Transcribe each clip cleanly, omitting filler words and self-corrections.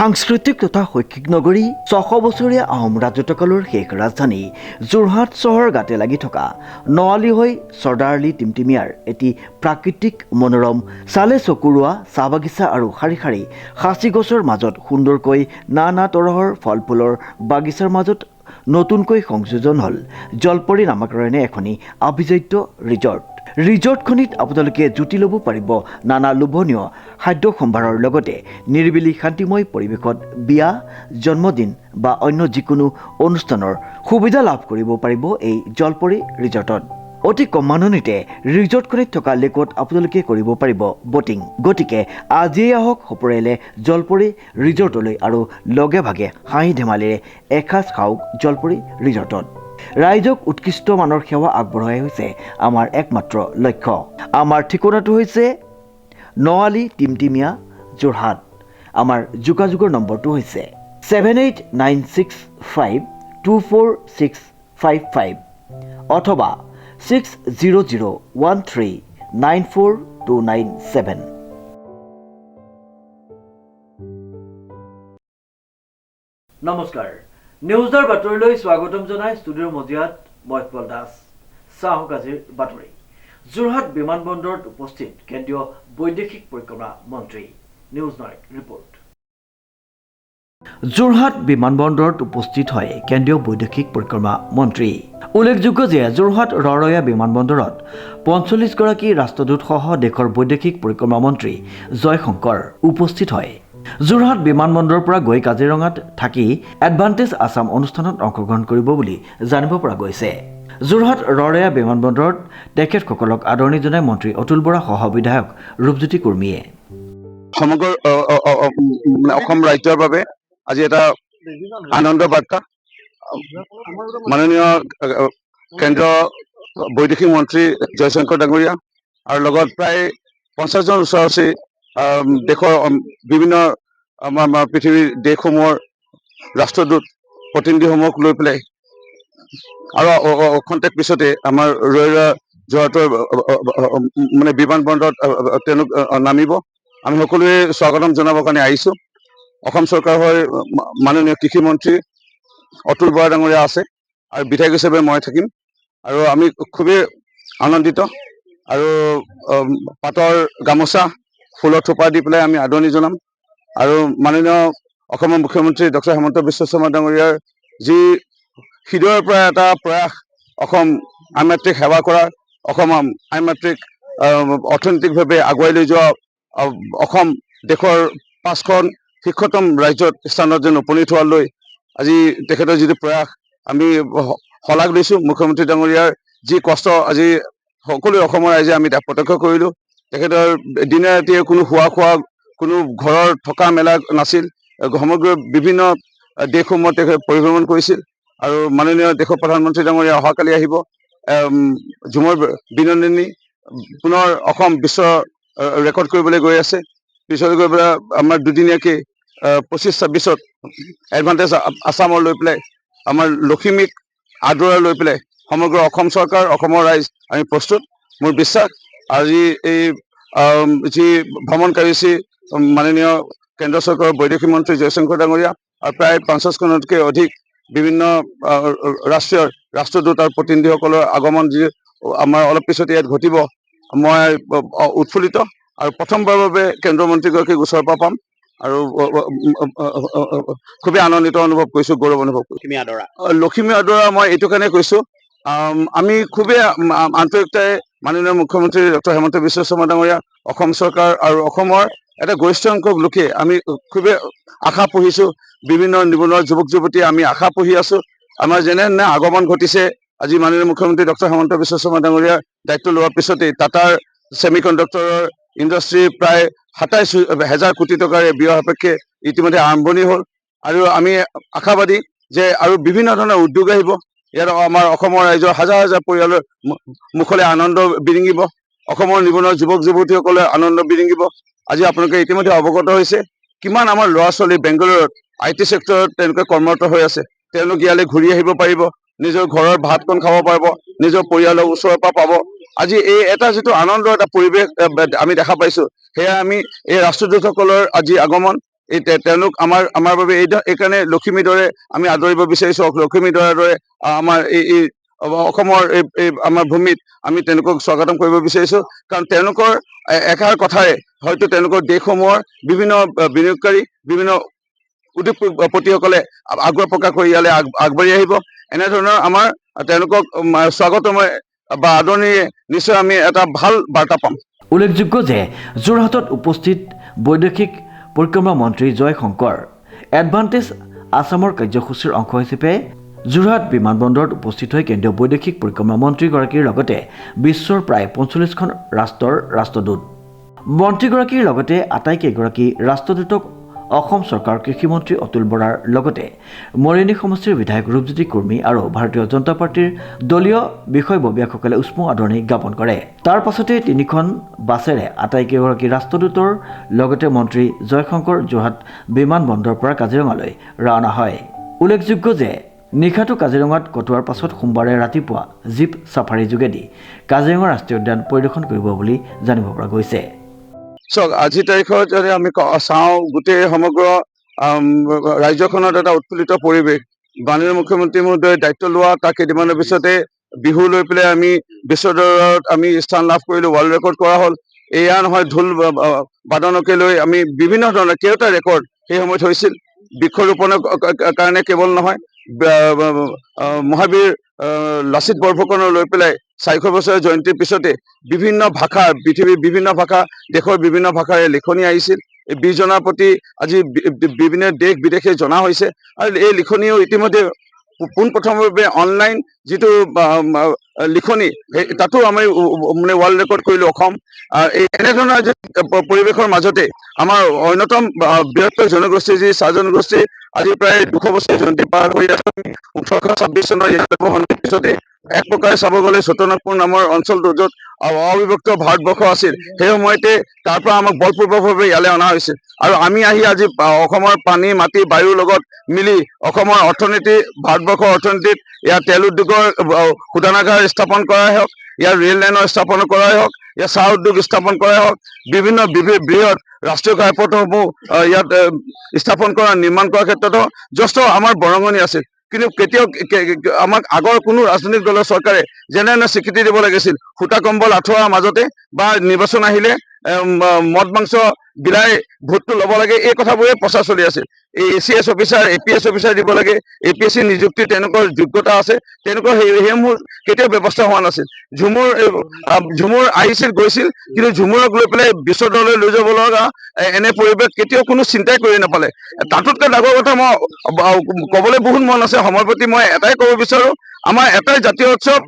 সাংস্কৃতিক তথা শৈক্ষিক নগৰী ৬০০ বছৰীয়া আহোম ৰাজত্বকালৰ শেষ ৰাজধানী যোৰহাট চহৰ গাতে লাগি থকা নৱালী হৈ চৰ্দাৰআলি টিমটিমিয়াৰ এটি প্ৰাকৃতিক মনোৰম চালে চকুৰোৱা চাহ বাগিচা আৰু শাৰী শাৰী সাঁচি গছৰ মাজত সুন্দৰকৈ নানা তৰহৰ ফল ফুলৰ বাগিচাৰ মাজত নতুনকৈ সংযোজন হ'ল জলপৰী নামাকৰণে এখনি আভিজাত্য ৰিজৰ্টখনিত আপোনালোকে জুতি ল'ব পাৰিব নানা লোভনীয় খাদ্য সম্ভাৰৰ লগতে নিৰিবিলি শান্তিময় পৰিৱেশত বিয়া জন্মদিন বা অন্য যিকোনো অনুষ্ঠানৰ সুবিধা লাভ কৰিব পাৰিব এই জলপৰী ৰিজৰ্টত। অতি কম মাননিতে ৰিজৰ্টখনিত থকা লেকত আপোনালোকে কৰিব পাৰিব বটিং। গতিকে আজিয়েই আহক সপৰিয়ালে জলপৰী ৰিজৰ্টলৈ আৰু লগে ভাগে হাঁহি ধেমালিৰে এসাঁজ খাওক জলপৰী ৰিজৰ্টত। ৰাইজক উৎকৃষ্ট মানৰ সেৱা আগবঢ়াই হৈছে আমাৰ একমাত্ৰ লক্ষ্য। আমাৰ ঠিকনাটো হৈছে নৱালী টিমটিমিয়া যোৰহাট। আমাৰ যোগাযোগৰ নম্বৰটো হৈছে 7896524655 অথবা 6001394297। নমস্কাৰ, নিউজৰ বাতৰিলৈ স্বাগতম জনাই ষ্টুডিঅ'ৰ মজিয়াত মই পল দাস। চাহক আজিৰ বাতৰি। যোৰহাট বিমানবন্দৰত উপস্থিত কেন্দ্ৰীয় বৈদেশিক পৰিক্ৰমা মন্ত্ৰী। News night report. যোৰহাট বিমানবন্দৰত উপস্থিত হয় কেন্দ্ৰীয় বৈদেশিক পৰিক্ৰমা মন্ত্ৰী। উল্লেখযোগ্য যে যোৰহাট ৰৰৈয়া বিমানবন্দৰত ৪৫গৰাকী ৰাষ্ট্ৰদূতসহ দেশৰ বৈদেশিক পৰিক্ৰমা মন্ত্ৰী জয়শংকৰ উপস্থিত হয়। যোৰহাট বিমানবন্দৰৰ পৰা গৈ কাজিৰঙাত থাকি এডভান্টেজ আছাম অনুষ্ঠানত অংশগ্ৰহণ কৰিব বুলি জানিব পৰা গৈছে। যোৰহাট ৰৰৈয়া বিমানবন্দৰত তেখেতসকলক আদৰণি জনাই মন্ত্ৰী অতুল বৰা সহ বিধায়ক ৰূপজ্যোতি কুৰ্মীয়ে। সমগ্ৰ অসম ৰাজ্যৰ বাবে আজি এটা আনন্দ বাৰ্তা। মাননীয় কেন্দ্ৰীয় বৈদেশিক মন্ত্ৰী জয়শংকৰ ডাঙৰীয়া আৰু লগত প্ৰায় ৫০জন ওচৰা-ওচৰি দেশৰ বিভিন্ন আমাৰ পৃথিৱীৰ দেশসমূহৰ ৰাষ্ট্ৰদূত প্ৰতিনিধিসমূহক লৈ পেলাই আৰু অখন্তেক পিছতে আমাৰ ৰৰৈয়া যোৰহাটৰ বিমানবন্দৰত তেওঁলোক নামিব। আমি সকলোৱে স্বাগতম জনাবৰ কাৰণে আহিছোঁ। অসম চৰকাৰৰ মাননীয় কৃষি মন্ত্ৰী অতুল বৰা ডাঙৰীয়া আছে আৰু বিধায়ক হিচাপে মই থাকিম আৰু আমি খুবেই আনন্দিত আৰু পাতৰ গামোচা ফুলৰ থোপা দি পেলাই আমি আদৰণি জনাম। আৰু মাননীয় অসমৰ মুখ্যমন্ত্ৰী ডক্টৰ হিমন্ত বিশ্ব শৰ্মা ডাঙৰীয়াৰ যি হৃদয়ৰ পৰা এটা প্ৰয়াস অসম আইমাতৃক সেৱা কৰা, অসম আইমাতৃক অৰ্থনৈতিকভাৱে আগুৱাই লৈ যোৱা, অসম দেশৰ ৫খন শীৰ্ষতম ৰাজ্যত স্থানত যেন উপনীত হোৱালৈ আজি তেখেতৰ যিটো প্ৰয়াস আমি শলাগ লৈছোঁ। মুখ্যমন্ত্ৰী ডাঙৰীয়াৰ যি কষ্ট আজি সকলো অসমৰ ৰাইজে আমি প্ৰত্যক্ষ কৰিলোঁ। তেখেতৰ দিনে ৰাতিয়ে কোনো খোৱা কোনো ঘৰৰ থকা মেলা নাছিল। সমগ্ৰ বিভিন্ন দেশসমূহত তেখেত পৰিভ্ৰমণ কৰিছিল আৰু মাননীয় দেশৰ প্ৰধানমন্ত্ৰী ডাঙৰীয়া অহাকালি আহিব। ঝুমৰ বিনোদিনী পুনৰ অসম বিশ্ব ৰেকৰ্ড কৰিবলৈ গৈ আছে। পিছলৈ গৈ পেলাই আমাৰ দুদিনীয়াকৈ ২৫-২৬ত এডভান্টেজ আছামৰ লৈ পেলাই আমাৰ লখিমীক আদৰাই লৈ পেলাই সমগ্ৰ অসম চৰকাৰ অসমৰ ৰাইজ আমি প্ৰস্তুত। মোৰ বিশ্বাস আজি এই যি ভ্ৰমণকাৰী মাননীয় কেন্দ্ৰ চৰকাৰৰ বৈদেশিক মন্ত্ৰী জয়শংকৰ ডাঙৰীয়া আৰু প্ৰায় ৫০খনতকৈ অধিক বিভিন্ন ৰাষ্ট্ৰদূত আৰু প্ৰতিনিধিসকলৰ আগমন যি আমাৰ অলপ পিছতে ইয়াত ঘটিব, মই উৎফুল্লিত আৰু প্ৰথমবাৰৰ বাবে কেন্দ্ৰীয় মন্ত্ৰীগৰাকীক ওচৰৰ পৰা পাম আৰু খুবেই আনন্দিত অনুভৱ কৰিছোঁ, গৌৰৱ অনুভৱ কৰিছোঁ। লখিমী আদৰা মই এইটো কাৰণে কৈছোঁ, আমি খুবেই আন্তৰিকতাৰে মাননীয় মুখ্যমন্ত্ৰী ডক্টৰ হিমন্ত বিশ্ব শৰ্মা ডাঙৰীয়া, অসম চৰকাৰ আৰু অসমৰ এটা গৰিষ্ঠ সংখ্যক লোকে আমি খুবেই আশা পুহিছোঁ। বিভিন্ন নিবনুৱা যুৱক যুৱতীয়ে আমি আশা পুহি আছোঁ। আমাৰ যেনে আগমন ঘটিছে আজি মাননীয় মুখ্যমন্ত্ৰী ডক্টৰ হিমন্ত বিশ্ব শৰ্মা ডাঙৰীয়াৰ দায়িত্ব লোৱাৰ পিছতেই টাটাৰ ছেমিকণ্ডাক্টৰৰ ইণ্ডাষ্ট্ৰী প্ৰায় ২৭,০০০ কোটি টকাৰে ব্যয় সাপেক্ষে ইতিমধ্যে আৰম্ভণি হ'ল আৰু আমি আশাবাদী যে আৰু বিভিন্ন ধৰণৰ উদ্যোগ আহিব। ইয়াত আমাৰ অসমৰ ৰাইজৰ হাজাৰ হাজাৰ পৰিয়ালৰ মুখলৈ আনন্দ বিৰিঙিব, অসমৰ নিবনুৱা যুৱক যুৱতীসকলে আনন্দ বিৰিঙিব। আজি আপোনালোকে ইতিমধ্যে অৱগত হৈছে কিমান আমাৰ ল'ৰা ছোৱালী বেংগালুৰুত IT চেক্টৰত তেওঁলোকে কৰ্মৰত হৈ আছে। তেওঁলোক ইয়ালৈ ঘূৰি আহিব পাৰিব, নিজৰ ঘৰৰ ভাতকণ খাব পাৰিব, নিজৰ পৰিয়ালৰ ওচৰৰ পৰা পাব। আজি এই এটা যিটো আনন্দৰ এটা পৰিৱেশ আমি দেখা পাইছোঁ, সেয়া আমি এই ৰাষ্ট্ৰদূতসকলৰ আজি আগমন, তেওঁলোক আমাৰ বাবে এইকাৰণে লখিমীৰ দৰে আমি আদৰিব বিচাৰিছোঁ। লখিমীৰ দৰে আমাৰ এই অসমৰ এই আমাৰ ভূমিত আমি তেওঁলোকক স্বাগতম কৰিব বিচাৰিছোঁ। কাৰণ তেওঁলোকৰ এষাৰ কথাৰে হয়তো তেওঁলোকৰ দেশসমূহৰ বিভিন্ন বিনিয়োগকাৰী, বিভিন্ন উদ্যোগপতিসকলে আগ্ৰহ প্ৰকাশ কৰি ইয়ালৈ আগবাঢ়ি আহিব। এনেধৰণৰ আমাৰ তেওঁলোকক স্বাগতমে বা আদৰণিৰে নিশ্চয় আমি এটা ভাল বাৰ্তা পাম। উল্লেখযোগ্য যে যোৰহাটত উপস্থিত বৈদেশিক পৰিক্ৰমা মন্ত্ৰী জয়শংকৰ এডভান্টেজ আছামৰ কাৰ্যসূচীৰ অংশ হিচাপে যোৰহাট বিমানবন্দৰত উপস্থিত হৈ কেন্দ্ৰীয় বৈদেশিক পৰিক্ৰমা মন্ত্ৰীগৰাকীৰ লগতে বিশ্বৰ প্ৰায় ৪৫খন ৰাষ্ট্ৰৰ ৰাষ্ট্ৰদূত। মন্ত্ৰীগৰাকীৰ লগতে আটাইকেইগৰাকী ৰাষ্ট্ৰদূতক অসম চৰকাৰৰ কৃষিমন্ত্ৰী অতুল বৰাৰ লগতে মৰিয়নি সমষ্টিৰ বিধায়ক ৰূপজ্যোতি কুৰ্মী আৰু ভাৰতীয় জনতা পাৰ্টীৰ দলীয় বিষয়ববীয়াসকলে উষ্ম আদৰণি জ্ঞাপন কৰে। তাৰ পাছতে ৩খন বাছেৰে আটাইকেইগৰাকী ৰাষ্ট্ৰদূতৰ লগতে মন্ত্ৰী জয়শংকৰ যোৰহাট বিমানবন্দৰৰ পৰা কাজিৰঙালৈ ৰাওনা হয়। উল্লেখযোগ্য যে নিশাটো কাজিৰঙাত কটোৱাৰ পাছত সোমবাৰে ৰাতিপুৱা জীপ ছাফাৰী যোগেদি কাজিৰঙা ৰাষ্ট্ৰীয় উদ্যান পৰিদৰ্শন কৰিব বুলি জানিব পৰা গৈছে। চাওক, আজিৰ তাৰিখত যদি আমি চাওঁ, গোটেই সমগ্ৰ ৰাজ্যখনত এটা উৎফুল্লিত পৰিৱেশ। মাননীয় মুখ্যমন্ত্ৰী মহোদয়ে দায়িত্ব লোৱা তাৰ কেইদিনমানৰ পিছতে বিহু লৈ পেলাই আমি বিশ্ব দৰবাৰত আমি স্থান লাভ কৰিলোঁ, ৱৰ্ল্ড ৰেকৰ্ড কৰা হ'ল। এয়া নহয়, ঢোল বাদনকে লৈ আমি বিভিন্ন ধৰণৰ কেইটা ৰেকৰ্ড সেই সময়ত হৈছিল। বৃক্ষৰোপণৰ কাৰণে কেৱল নহয়, মহাবীৰ লাচিত বৰফুকনক লৈ পেলাই ৪০০ বছৰীয়া জয়ন্তীৰ পিছতে বিভিন্ন ভাষা, পৃথিৱীৰ বিভিন্ন ভাষা, দেশৰ বিভিন্ন ভাষাৰে লিখনি আহিছিল। এই বীৰজনাৰ প্ৰতি আজি বিভিন্ন দেশ বিদেশে জনা হৈছে। আৰু এই লিখনিও ইতিমধ্যে পোনপ্ৰথমভাৱে অনলাইন যিটো লিখনি, তাতো আমি মানে ৱৰ্ল্ড ৰেকৰ্ড কৰিলোঁ অসম। এনেধৰণৰ পৰিৱেশৰ মাজতে আমাৰ অন্যতম বৃহত্তৰ জনগোষ্ঠী যি চাহ জনগোষ্ঠী আজি প্ৰায় ২০০ বছৰ জয়ন্তী পাৰ কৰি আছে। ১৮২৬ চনৰ সন্ধিৰ পিছতে এক প্ৰকাৰে চাব গ'লে চৌতনাপুৰ নামৰ অঞ্চলটো য'ত অবিভক্ত ভাৰতবৰ্ষ আছিল, সেই সময়তে তাৰ পৰা আমাক বলপূৰ্বকভাৱে ইয়ালৈ অনা হৈছিল। আৰু আমি আহি আজি অসমৰ পানী, মাটি, বায়ুৰ লগত মিলি অসমৰ অৰ্থনীতি, ভাৰতবৰ্ষৰ অৰ্থনীতিত ইয়াৰ তেল উদ্যোগৰ শোধনাগাৰ স্থাপন কৰাই হওক, ইয়াৰ ৰেল লাইনৰ স্থাপন কৰাই হওক, ইয়াৰ চাহ উদ্যোগ স্থাপন কৰাই হওক, বিভিন্ন বৃহৎ ৰাষ্ট্ৰীয় ঘাইপথসমূহ ইয়াত স্থাপন কৰা, নিৰ্মাণ কৰাৰ ক্ষেত্ৰতো যথেষ্ট আমাৰ বৰঙণি আছিল। কিন্তু কেতিয়াও আমাক আগৰ কোনো ৰাজনৈতিক দলৰ চৰকাৰে যেনে স্বীকৃতি দিব লাগিছিল, সূতা কম্বল আঁঠুৱাৰ মাজতে বা নিৰ্বাচন আহিলে মদ মাংস বিলাই ভোটটো ল'ব লাগে, এই কথাবোৰে প্ৰচাৰ চলি আছিল। এই ACS অফিচাৰ, APS অফিচাৰ দিব লাগে, APSC নিযুক্তি তেওঁলোকৰ যোগ্যতা আছে, তেওঁলোকৰ সেইসমূহ কেতিয়াও ব্যৱস্থা হোৱা নাছিল। ঝুমুৰ আহিছিল গৈছিল, কিন্তু ঝুমুৰক লৈ পেলাই বিশ্ব দৰবাৰলৈ লৈ যাব লগা এনে পৰিৱেশ কেতিয়াও কোনো চিন্তাই কৰি নাপালে। তাতোতকৈ ডাঙৰ কথা মই ক'বলৈ বহুত মন আছে, সময়ৰ প্ৰতি মই এটাই ক'ব বিচাৰোঁ, আমাৰ এটাই জাতীয় উৎসৱ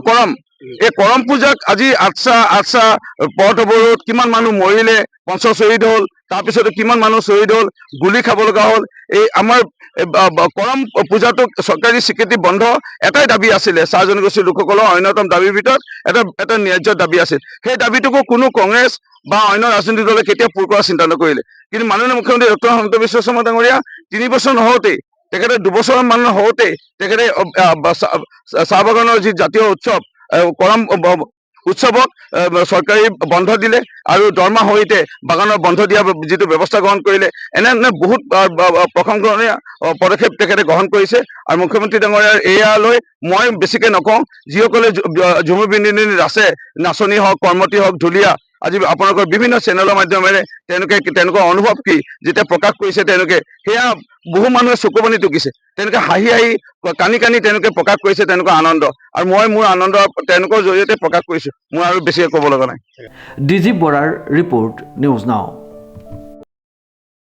কৰম। এই কৰম পূজাক আজি আটছা পথ অৱৰোধ, কিমান মানুহ মৰিলে, পঞ্চ শ্বহীদ হ'ল, তাৰপিছতে কিমান মানুহ শ্বহীদ হ'ল, গুলি খাব লগা হ'ল। এই আমাৰ কৰম পূজাটোক চৰকাৰী স্বীকৃতি বন্ধ এটাই দাবী আছিলে, চাহ জনগোষ্ঠীৰ লোকসকলৰ অন্যতম দাবীৰ ভিতৰত এটা ন্যায্য দাবী আছিল। সেই দাবীটোকো কোনো কংগ্ৰেছ বা অন্য ৰাজনৈতিক দলে কেতিয়াও পূৰ কৰাৰ চিন্তা নকৰিলে। কিন্তু মাননীয় মুখ্যমন্ত্ৰী ডক্টৰ হিমন্ত বিশ্ব শৰ্মা ডাঙৰীয়া ৩ বছৰ নহওঁতেই, তেখেতে ২ বছৰ মান হওঁতেই তেখেতে চাহ বাগানৰ যি জাতীয় উৎসৱ কৰম উৎসৱক চৰকাৰী বন্ধ দিলে আৰু দৰমহাসহিতে বাগানৰ বন্ধ দিয়া যিটো ব্যৱস্থা গ্ৰহণ কৰিলে। এনে বহুত প্ৰশংসনীয় পদক্ষেপ তেখেতে গ্ৰহণ কৰিছে। আৰু মুখ্যমন্ত্ৰী ডাঙৰীয়াৰ এয়ালৈ মই বেছিকৈ নকওঁ, যিসকলে ঝুমুৰ বিন্দিনী আছে, নাচনী হওক, কৰ্মতী হওক, ঢুলীয়া, আজি আপোনালোকৰ বিভিন্ন চেনেলৰ মাধ্যমেৰে তেওঁলোকৰ অনুভৱ কি যেতিয়া প্ৰকাশ কৰিছে, তেওঁলোকে সেয়া বহু মানুহে চকুপানী টুকিছে। তেওঁলোকে হাঁহি কানি তেওঁলোকে প্ৰকাশ কৰিছে তেওঁলোকৰ আনন্দ, আৰু মই মোৰ আনন্দ তেওঁলোকৰ জৰিয়তে প্ৰকাশ কৰিছোঁ। মই আৰু বেছিকৈ ক'ব লগা নাই। ডিজিপ বৰাৰ ৰিপৰ্ট, নিউজ নাও।